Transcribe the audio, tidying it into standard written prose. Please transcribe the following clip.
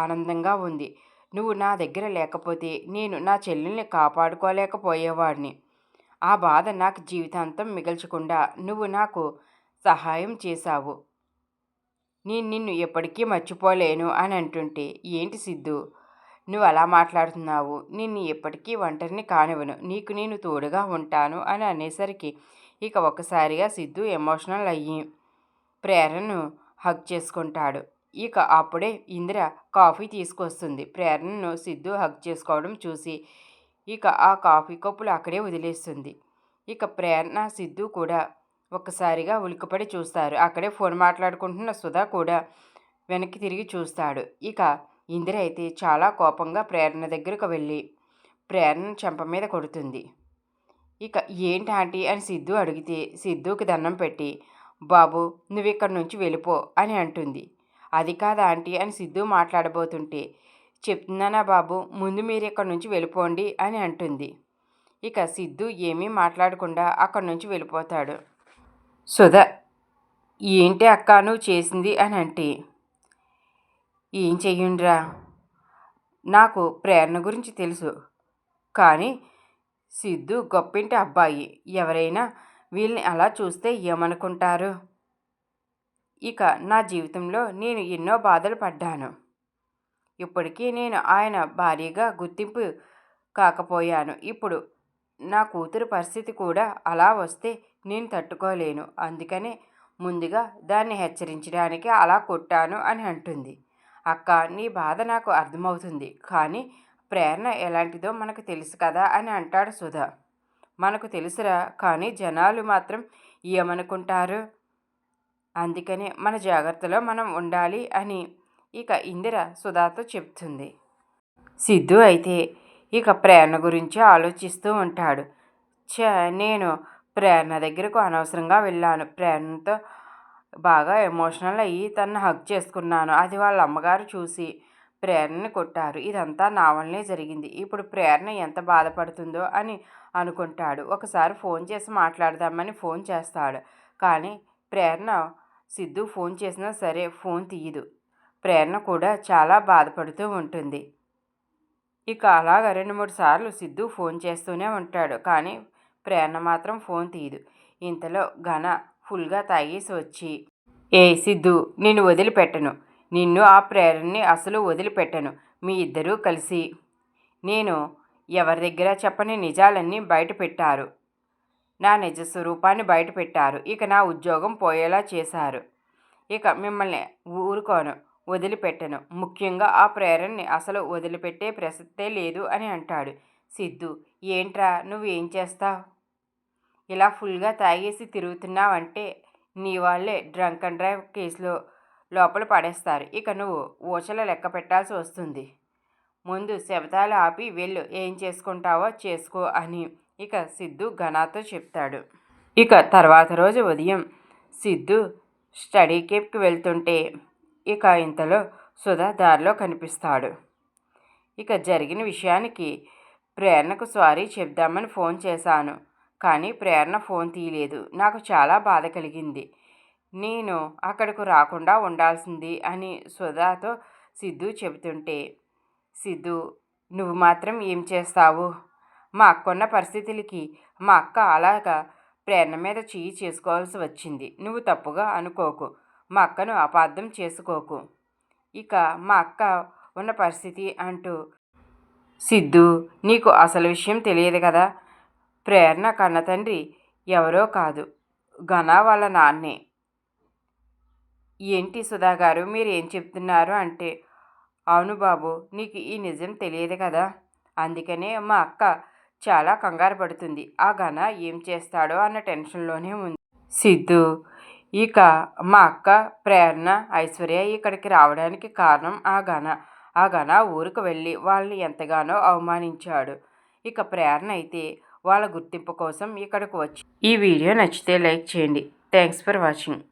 ఆనందంగా ఉంది. నువ్వు నా దగ్గర లేకపోతే నేను నా చెల్లెల్ని కాపాడుకోలేకపోయేవాడిని. ఆ బాధ నాకు జీవితాంతం మిగల్చకుండా నువ్వు నాకు సహాయం చేశావు. నేను నిన్ను ఎప్పటికీ మర్చిపోలేను అని అంటుంటే, ఏంటి సిద్ధు నువ్వు అలా మాట్లాడుతున్నావు? నిన్ను ఎప్పటికీ ఒంటరిని కానివ్వను. నీకు నేను తోడుగా ఉంటాను అని అనేసరికి ఇక ఒక్కసారిగా సిద్ధు ఎమోషనల్ అయ్యి ప్రేరణను హగ్ చేసుకుంటాడు. ఇక అప్పుడే ఇందిర కాఫీ తీసుకొస్తుంది. ప్రేరణను సిద్ధు హగ్ చేసుకోవడం చూసి ఇక ఆ కాఫీ కప్పులు అక్కడే వదిలేస్తుంది. ఇక ప్రేరణ సిద్ధు కూడా ఒక్కసారిగా ఉలిక్కిపడి చూస్తారు. అక్కడే ఫోన్ మాట్లాడుకుంటున్న సుధా కూడా వెనక్కి తిరిగి చూస్తాడు. ఇక ఇందిర అయితే చాలా కోపంగా ప్రేరణ దగ్గరకు వెళ్ళి ప్రేరణ చెంప మీద కొడుతుంది. ఇక ఏంటి ఆంటీ అని సిద్ధు అడిగితే సిద్ధుకి దండం పెట్టి బాబు నువ్వు ఇక్కడి నుంచి వెళ్ళిపో అని అంటుంది. అది కాదు ఆంటీ అని సిద్ధు మాట్లాడబోతుంటే చెప్తున్నానా బాబు ముందు మీరు ఇక్కడి నుంచి వెళ్ళిపోండి అని అంటుంది. ఇక సిద్ధు ఏమీ మాట్లాడకుండా అక్కడి నుంచి వెళ్ళిపోతాడు. సుధ ఏంటి అక్క నువ్వు చేసింది అని అంటే ఏం చెయ్యండిరా నాకు ప్రేరణ గురించి తెలుసు కానీ సిద్ధు గొప్పింటి అబ్బాయి ఎవరైనా వీళ్ళని అలా చూస్తే ఏమనుకుంటారు? ఇక నా జీవితంలో నేను ఎన్నో బాధలు పడ్డాను. ఇప్పటికీ నేను ఆయన భార్యగా గుర్తింపు కాకపోయాను. ఇప్పుడు నా కూతురు పరిస్థితి కూడా అలా వస్తే నేను తట్టుకోలేను. అందుకనే ముందుగా దాన్ని హెచ్చరించడానికి అలా కొట్టాను అని అంటుంది. అక్క నీ బాధ నాకు అర్థమవుతుంది కానీ ప్రేరణ ఎలాంటిదో మనకు తెలుసు కదా అని అంటాడు సుధా. మనకు తెలుసురా కానీ జనాలు మాత్రం ఏమనుకుంటారు? అందుకనే మన జాగ్రత్తలో మనం ఉండాలి అని ఇక ఇందిర సుధాతో చెప్తుంది. సిద్ధు అయితే ఇక ప్రేరణ గురించి ఆలోచిస్తూ ఉంటాడు. నేను ప్రేరణ దగ్గరకు అనవసరంగా వెళ్ళాను. ప్రేరణతో బాగా ఎమోషనల్ అయ్యి తనను హగ్ చేసుకున్నాను. అది వాళ్ళ అమ్మగారు చూసి ప్రేరణని కొట్టారు. ఇదంతా నా వల్లనే జరిగింది. ఇప్పుడు ప్రేరణ ఎంత బాధపడుతుందో అని అనుకుంటాడు. ఒకసారి ఫోన్ చేసి మాట్లాడదామని ఫోన్ చేస్తాడు. కానీ ప్రేరణ సిద్ధు ఫోన్ చేసినా సరే ఫోన్ తీయదు. ప్రేరణ కూడా చాలా బాధపడుతూ ఉంటుంది. ఇక అలాగ 2-3 సార్లు సిద్ధు ఫోన్ చేస్తూనే ఉంటాడు. కానీ ప్రేరణ మాత్రం ఫోన్ తీయదు. ఇంతలో ఘన ఫుల్గా తాగేసి వచ్చి సిద్ధు నిన్ను వదిలిపెట్టను. నిన్ను ఆ ప్రేరణని అసలు వదిలిపెట్టను. మీ ఇద్దరూ కలిసి నేను ఎవరి దగ్గర చెప్పని నిజాలన్నీ బయట పెట్టారు. నా నిజ స్వరూపాన్ని బయట పెట్టారు. ఇక నా ఉద్యోగం పోయేలా చేశారు. ఇక మిమ్మల్ని ఊరుకోను, వదిలిపెట్టను. ముఖ్యంగా ఆ ప్రేరణని అసలు వదిలిపెట్టే ప్రసక్తే లేదు అని అంటాడు. సిద్ధు ఏంట్రా నువ్వు ఏం చేస్తావు? ఇలా ఫుల్గా తాగేసి తిరుగుతున్నావంటే నీ వాళ్ళే డ్రంక్ అండ్ డ్రైవ్ కేసులో లోపల పడేస్తారు. ఇక నువ్వు ఊచల లెక్క పెట్టాల్సి వస్తుంది. ముందు శబదాలు ఆపి వెళ్ళు, ఏం చేసుకుంటావో చేసుకో అని ఇక సిద్ధు ఘనాతో చెప్తాడు. ఇక తర్వాత రోజు ఉదయం సిద్ధు స్టడీ కేప్కి వెళ్తుంటే ఇక ఇంతలో సుధా దారిలో కనిపిస్తాడు. ఇక జరిగిన విషయానికి ప్రేరణకు సారీ చెప్దామని ఫోన్ చేశాను కానీ ప్రేరణ ఫోన్ తీయలేదు. నాకు చాలా బాధ కలిగింది. నేను అక్కడకు రాకుండా ఉండాల్సింది అని సుధాతో సిద్ధు చెబుతుంటే సిద్ధు నువ్వు మాత్రం ఏం చేస్తావు? మా అక్కన్న పరిస్థితులకి మా అక్క అలాగా ప్రేరణ మీద చెయ్యి చేసుకోవాల్సి వచ్చింది. నువ్వు తప్పుగా అనుకోకు, మా అక్కను అపార్థం చేసుకోకు. ఇక మా అక్క ఉన్న పరిస్థితి అంటూ సిద్ధు నీకు అసలు విషయం తెలియదు కదా, ప్రేరణ కన్న తండ్రి ఎవరో కాదు ఘన వాళ్ళ నాన్నే. ఏంటి సుధా గారు మీరు ఏం చెప్తున్నారు అంటే అవును బాబు నీకు ఈ నిజం తెలియదు కదా, అందుకనే మా అక్క చాలా కంగారు పడుతుంది. ఆ ఘన ఏం చేస్తాడో అన్న టెన్షన్లోనే ఉంది. సిద్ధు ఇక మా అక్క ప్రేరణ ఐశ్వర్య ఇక్కడికి రావడానికి కారణం ఆ ఘన ఊరికి వెళ్ళి వాళ్ళని ఎంతగానో అవమానించాడు. ఇక ప్రేరణ అయితే వాళ్ళ గుర్తింపు కోసం ఇక్కడికి వచ్చి ఈ వీడియో నచ్చితే లైక్ చేయండి. Thanks for watching.